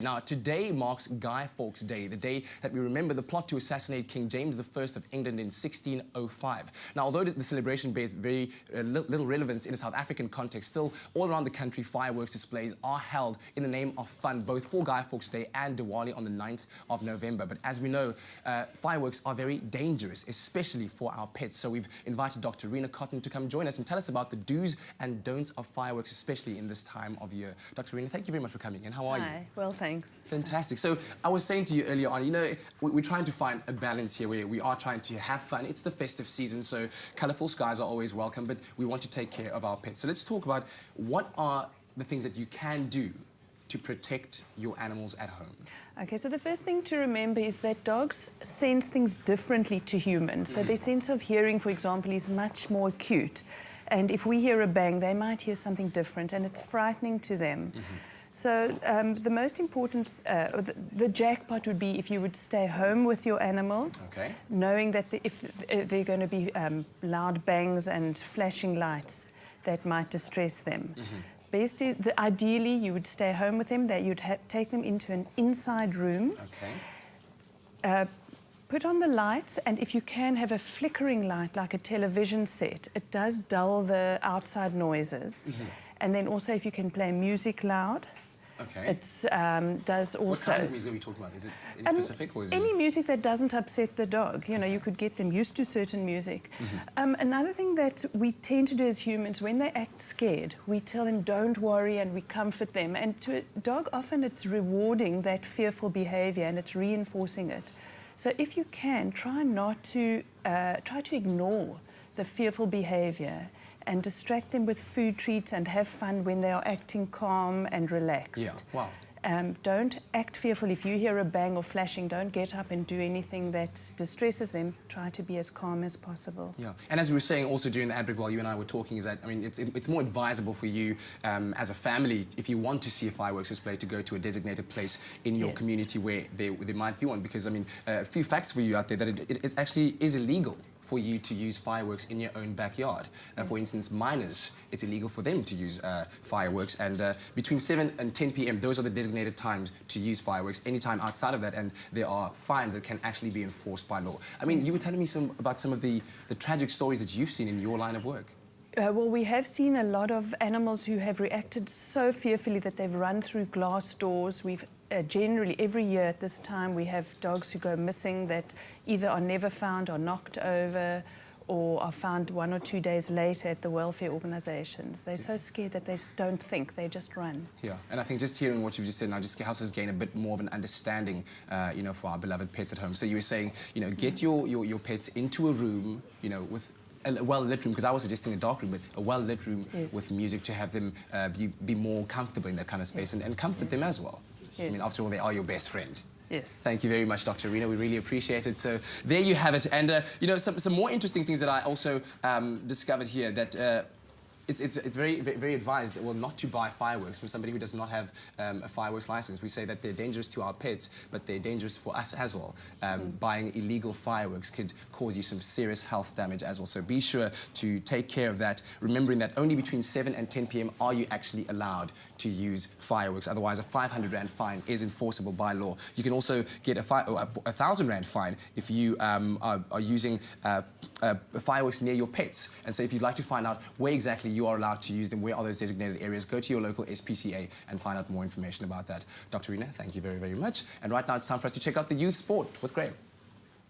Now, today marks Guy Fawkes Day, the day that we remember the plot to assassinate King James I of England in 1605. Now, although the celebration bears very little relevance in a South African context, still all around the country fireworks displays are held in the name of fun, both for Guy Fawkes Day and Diwali on the 9th of November. But as we know, fireworks are very dangerous, especially for our pets. So we've invited Dr. Rena Cotton to come join us and tell us about the do's and don'ts of fireworks, especially in this time of year. Dr. Rena, thank you very much for coming in. How are you? Hi, well, thanks. Fantastic. So I was saying to you earlier on, you know, we're trying to find a balance here where we are trying to have fun. It's the festive season, so colourful skies are always welcome, but we want to take care of our pets. So let's talk about what are the things that you can do to protect your animals at home. Okay, so the first thing to remember is that dogs sense things differently to humans. So their sense of hearing, for example, is much more acute. And if we hear a bang, they might hear something different, and it's frightening to them. So the most important, the jackpot would be if you would stay home with your animals, knowing that if there are going to be loud bangs and flashing lights that might distress them. Best is, ideally, you would stay home with them, that you'd take them into an inside room, put on the lights, and if you can have a flickering light like a television set, it does dull the outside noises. And then also if you can play music loud. It does also... What kind of music are we talking about? Is it any specific? Or is any music that doesn't upset the dog. You know, you could get them used to certain music. Another thing that we tend to do as humans, when they act scared, we tell them, don't worry, and we comfort them. And to a dog, often it's rewarding that fearful behaviour and it's reinforcing it. So if you can, try to ignore the fearful behaviour and distract them with food treats and have fun when they are acting calm and relaxed. Yeah, wow. Don't act fearful. If you hear a bang or flashing, don't get up and do anything that distresses them. Try to be as calm as possible. Yeah, and as we were saying also during the ad break while you and I were talking, is that, I mean, it's more advisable for you as a family, if you want to see a fireworks display, to go to a designated place in your community where there might be one. Because, I mean, a few facts for you out there, that it actually is illegal for you to use fireworks in your own backyard. For instance, minors, it's illegal for them to use fireworks, and between 7 and 10 p.m, those are the designated times to use fireworks. Any time outside of that, and there are fines that can actually be enforced by law. I mean, you were telling me about some of the tragic stories that you've seen in your line of work. Well, we have seen a lot of animals who have reacted so fearfully that they've run through glass doors. We've generally, every year at this time, we have dogs who go missing that either are never found or knocked over or are found 1 or 2 days later at the welfare organisations. They're so scared that they don't think, they just run. Yeah, and I think just hearing what you've just said now just helps us gain a bit more of an understanding, you know, for our beloved pets at home. So you were saying, you know, get your pets into a room, you know, with a well-lit room, because I was suggesting a dark room, but a well-lit room with music to have them be more comfortable in that kind of space and comfort them as well. I mean, after all, they are your best friend. Yes. Thank you very much, Dr. Rena. We really appreciate it. So there you have it. And, you know, some more interesting things that I also discovered here, that it's very advised, well, not to buy fireworks from somebody who does not have a fireworks license. We say that they're dangerous to our pets, but they're dangerous for us as well. Buying illegal fireworks could cause you some serious health damage as well. So be sure to take care of that, remembering that only between 7 and 10 p.m. are you actually allowed to use fireworks. Otherwise, a 500 Rand fine is enforceable by law. You can also get a 1,000 Rand fine if you are using fireworks near your pets. And so if you'd like to find out where exactly you are allowed to use them, where are those designated areas, go to your local SPCA and find out more information about that. Dr. Rena, thank you very, very much. And right now it's time for us to check out the youth sport with Graham.